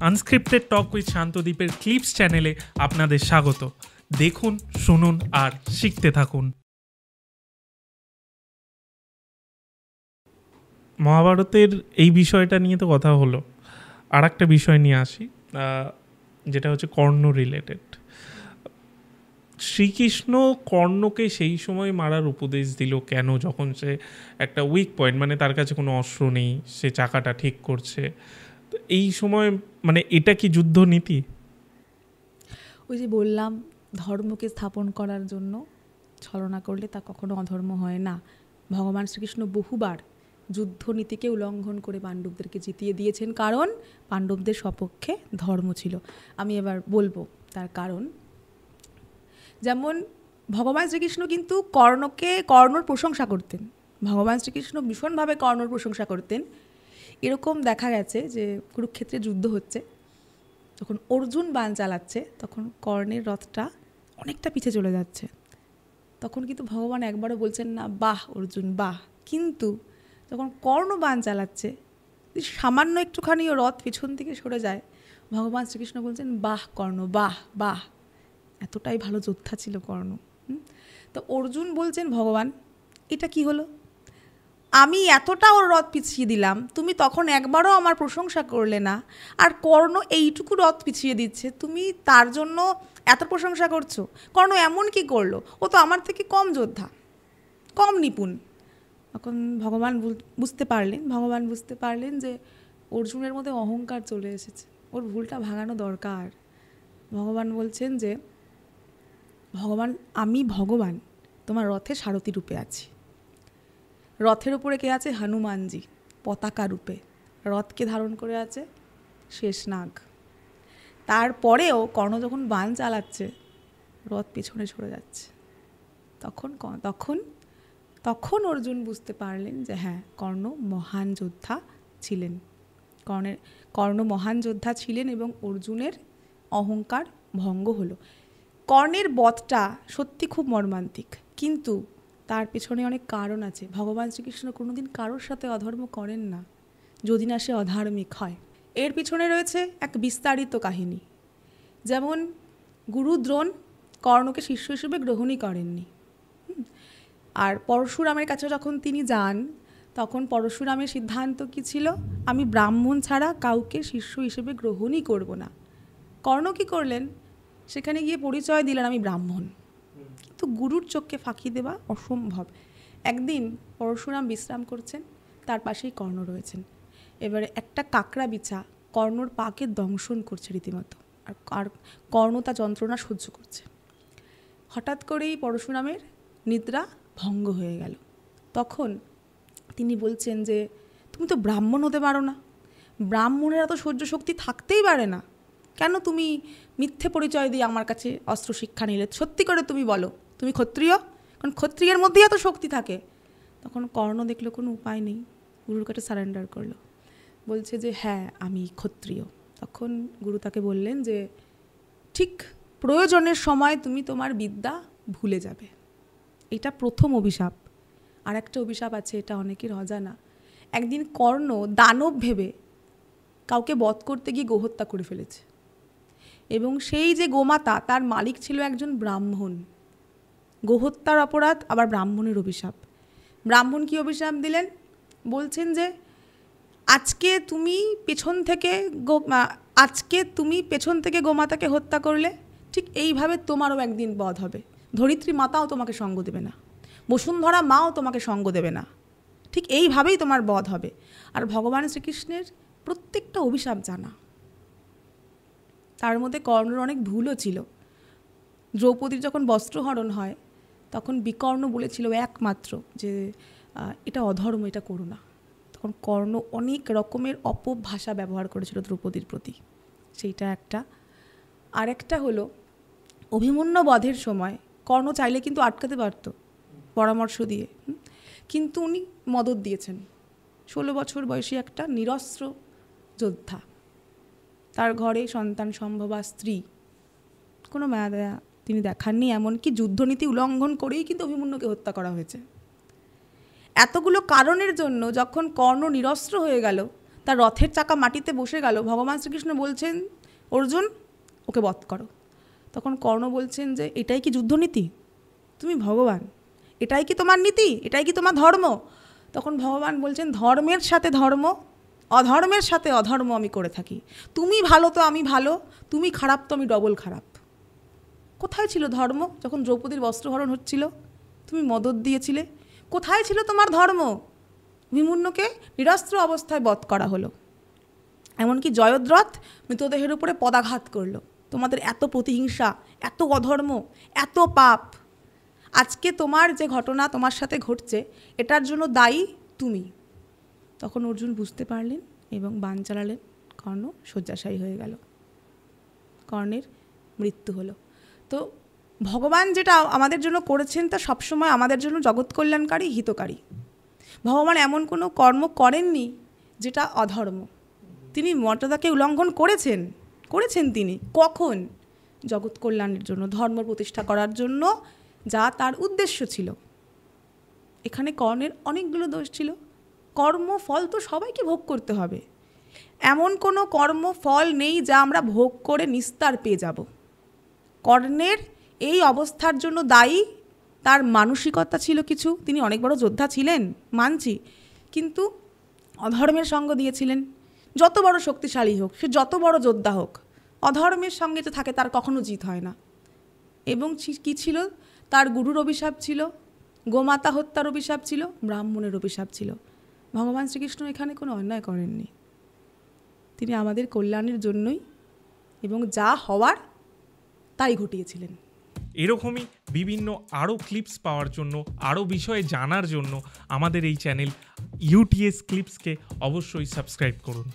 Unscripted talk with শান্তদ্বীপের clips চ্যানেলে আপনাদের স্বাগত। দেখুন, শুনুন আর শিখতে থাকুন। মহাভারতের এই বিষয়টা নিয়ে তো কথা হলো, আর একটা বিষয় নিয়ে আসি, যেটা হচ্ছে কর্ণ রিলেটেড। শ্রীকৃষ্ণ কর্ণকে সেই সময় মারার উপদেশ দিল কেন? যখন সে একটা উইক পয়েন্ট, মানে তার কাছে কোনো অস্ত্র নেই, সে চাকাটা ঠিক করছে। তো এই সময় মানে এটা কি যুদ্ধ নীতি? ওই যে বললাম, ধর্মকে স্থাপন করার জন্য ছলনা করলে তা কখনো অধর্ম হয় না। ভগবান শ্রীকৃষ্ণ বহুবার যুদ্ধনীতিকে উল্লঙ্ঘন করে পাণ্ডবদেরকে জিতিয়ে দিয়েছেন, কারণ পাণ্ডবদের সপক্ষে ধর্ম ছিল। আমি এবার বলবো তার কারণ। যেমন ভগবান শ্রীকৃষ্ণ কিন্তু কর্ণর প্রশংসা করতেন। ভগবান শ্রীকৃষ্ণ ভীষণভাবে কর্ণর প্রশংসা করতেন। এরকম দেখা গেছে যে কুরুক্ষেত্রে যুদ্ধ হচ্ছে, যখন অর্জুন বাণ চালাচ্ছে তখন কর্ণের রথটা অনেকটা পিছে চলে যাচ্ছে। তখন কিন্তু ভগবান একবারও বলছেন না বাহ অর্জুন বাহ, কিন্তু যখন কর্ণ বাণ চালাচ্ছে সামান্য একটুখানি ও রথ পিছন থেকে সরে যায়, ভগবান শ্রীকৃষ্ণ বলছেন বাহ কর্ণ বাহ বাহ, এতটাই ভালো যোদ্ধা ছিল কর্ণ। তো অর্জুন বলছেন ভগবান এটা কি হলো, আমি এতটা ওর রথ পিছিয়ে দিলাম, তুমি তখন একবারও আমার প্রশংসা করলে না, আর কর্ণ এইটুকু রথ পিছিয়ে দিচ্ছে, তুমি তার জন্য এত প্রশংসা করছো? কর্ণ এমন কি করলো? ও তো আমার থেকে কম যোদ্ধা, কম নিপুণ। তখন ভগবান বুঝতে পারলেন যে অর্জুনের মধ্যে অহংকার চলে এসেছে, ওর ভুলটা ভাঙানো দরকার। ভগবান বলছেন যে আমি ভগবান তোমার রথে সারথি রূপে আছি। রথের উপরে কে আছে? হনুমানজি পতাকা রূপে রথকে ধারণ করে আছে শেষনাগ। তারপরেও কর্ণ যখন বাণ চালাচ্ছে রথ পেছনে সরে যাচ্ছে, তখন অর্জুন বুঝতে পারলেন যে হ্যাঁ, কর্ণ মহান যোদ্ধা ছিলেন। কর্ণ মহান যোদ্ধা ছিলেন এবং অর্জুনের অহংকার ভঙ্গ হলো। কর্ণের বধটা সত্যি খুব মর্মান্তিক, কিন্তু তার পেছনে অনেক কারণ আছে। ভগবান শ্রীকৃষ্ণ কোনোদিন কারোর সাথে অধর্ম করেন না যদি না সে অধার্মিক হয়। এর পিছনে রয়েছে এক বিস্তারিত কাহিনী। যেমন গুরু দ্রোণ কর্ণকে শিষ্য হিসেবে গ্রহণই করেননি, আর পরশুরামের কাছে যখন তিনি যান তখন পরশুরামের সিদ্ধান্ত কী ছিল? আমি ব্রাহ্মণ ছাড়া কাউকে শিষ্য হিসেবে গ্রহণই করব না। কর্ণ কী করলেন? সেখানে গিয়ে পরিচয় দিলেন আমি ব্রাহ্মণ, কিন্তু গুরুর চোখকে ফাঁকি দেওয়া অসম্ভব। একদিন পরশুরাম বিশ্রাম করছেন, তার পাশেই কর্ণ রয়েছেন। এবারে একটা কাকড়া বিছা কর্ণর পাকে দংশন করছে রীতিমতো, আর কর্ণ তা যন্ত্রণা সহ্য করছে। হঠাৎ করেই পরশুরামের নিদ্রা ভঙ্গ হয়ে গেল। তখন তিনি বলছেন যে তুমি তো ব্রাহ্মণ হতে পারো না, ব্রাহ্মণের এত সহ্য শক্তি থাকতেই পারে না, কেন তুমি মিথ্যে পরিচয় দিয়ে আমার কাছে অস্ত্র শিক্ষা নিলে? সত্যি করে তুমি বলো তুমি ক্ষত্রিয়, কারণ ক্ষত্রিয়ের মধ্যেই এত শক্তি থাকে। তখন কর্ণ দেখলো কোনো উপায় নেই, গুরুর কাছে সারেন্ডার করলো, বলছে যে হ্যাঁ আমি ক্ষত্রিয়। তখন গুরু তাকে বললেন যে ঠিক প্রয়োজনের সময় তুমি তোমার বিদ্যা ভুলে যাবে। এটা প্রথম অভিশাপ। আর একটা অভিশাপ আছে, এটা অনেকের অজানা। একদিন কর্ণ দানব ভেবে কাউকে বধ করতে গিয়ে গোহত্যা করে ফেলেছে, এবং সেই যে গোমাতা তার মালিক ছিল একজন ব্রাহ্মণ। গোহত্যার অপরাধ আবার ব্রাহ্মণের অভিশাপ। ব্রাহ্মণ কি অভিশাপ দিলেন? বলছেন যে আজকে তুমি পেছন থেকে গোমাতাকে হত্যা করলে, ঠিক এইভাবে তোমারও একদিন বধ হবে। ধরিত্রী মাতাও তোমাকে সঙ্গ দেবে না, বসুন্ধরা মাও তোমাকে সঙ্গ দেবে না, ঠিক এইভাবেই তোমার বধ হবে। আর ভগবান শ্রীকৃষ্ণের প্রত্যেকটা অভিশাপ জানা। তার মধ্যে কর্ণের অনেক ভুলও ছিল। দ্রৌপদীর যখন বস্ত্রহরণ হয় তখন বিকর্ণ বলেছিল একমাত্র যে এটা অধর্ম, এটা করো না। তখন কর্ণ অনেক রকমের অপভাষা ব্যবহার করেছিল দ্রৌপদীর প্রতি, সেইটা একটা। আর একটা হলো অভিমন্যু বধের সময় কর্ণ চাইলে কিন্তু আটকাতে পারত পরামর্শ দিয়ে, কিন্তু উনি মদত দিয়েছেন। 16 বছর বয়সী একটা নিরস্ত্র যোদ্ধা, তার ঘরে সন্তান সম্ভবা স্ত্রী, কোনো মায়া দয়া তিনি দেখাননি। এমনকি যুদ্ধনীতি উল্লঙ্ঘন করেই কিন্তু অভিমন্যুকে হত্যা করা হয়েছে। এতগুলো কারণের জন্য যখন কর্ণ নিরস্ত্র হয়ে গেল তার রথের চাকা মাটিতে বসে গেল, ভগবান শ্রীকৃষ্ণ বলছেন অর্জুন ওকে বধ করো। তখন কর্ণ বলছেন যে এটাই কি যুদ্ধনীতি? তুমি ভগবান, এটাই কি তোমার নীতি? এটাই কি তোমার ধর্ম? তখন ভগবান বলছেন ধর্মের সাথে ধর্ম, অধর্মের সাথে অধর্ম আমি করে থাকি। তুমি ভালো তো আমি ভালো, তুমি খারাপ তো আমি ডবল খারাপ। কোথায় ছিল ধর্ম যখন দ্রৌপদীর বস্ত্রহরণ হচ্ছিল? তুমি মদত দিয়েছিলে। কোথায় ছিল তোমার ধর্ম? ভীমুন্নকে নিরস্ত্র অবস্থায় বধ করা হলো, এমনকি জয়দ্রথ মৃতদেহের উপরে পদাঘাত করলো। তোমাদের এত প্রতিহিংসা, এত অধর্ম, এত পাপ, আজকে তোমার যে ঘটনা তোমার সাথে ঘটছে এটার জন্য দায়ী তুমি। তখন অর্জুন বুঝতে পারলেন এবং বাণ চালালেন, কর্ণ শয্যাশায়ী হয়ে গেল, কর্ণের মৃত্যু হলো। তো ভগবান যেটা আমাদের জন্য করেছেন তা সবসময় আমাদের জন্য জগৎ কল্যাণকারী, হিতকারী। ভগবান এমন কোনো কর্ম করেননি যেটা অধর্ম। তিনি মর্যাদাকে উল্লঙ্ঘন করেছেন তিনি। কখন? জগৎ কল্যাণের জন্য, ধর্ম প্রতিষ্ঠা করার জন্য, যা তার উদ্দেশ্য ছিল। এখানে কর্ণের অনেকগুলো দোষ ছিল। কর্মফল তো সবাইকে ভোগ করতে হবে, এমন কোনো কর্মফল নেই যা আমরা ভোগ করে নিস্তার পেয়ে যাব। কর্ণের এই অবস্থার জন্য দায়ী তার মানসিকতা ছিল কিছু। তিনি অনেক বড় যোদ্ধা ছিলেন মানছি, কিন্তু অধর্মের সঙ্গ দিয়েছিলেন। যত বড় শক্তিশালী হোক, সে যত বড় যোদ্ধা হোক, অধর্মের সঙ্গে যে থাকে তার কখনো জিত হয় না। এবং কি ছিল? তার গুরুর অভিশাপ ছিল, গোমাতা হত্যার অভিশাপ ছিল, ব্রাহ্মণের অভিশাপ ছিল। ভগবান শ্রীকৃষ্ণ এখানে কোনো অন্যায় করেননি। তিনি আমাদের কল্যাণের জন্যই এবং যা হওয়ার তাই ঘটিয়েছিলেন। এরকমই বিভিন্ন আরও ক্লিপস পাওয়ার জন্য, আরও বিষয়ে জানার জন্য আমাদের এই চ্যানেল ইউটিএস ক্লিপসকে অবশ্যই সাবস্ক্রাইব করুন।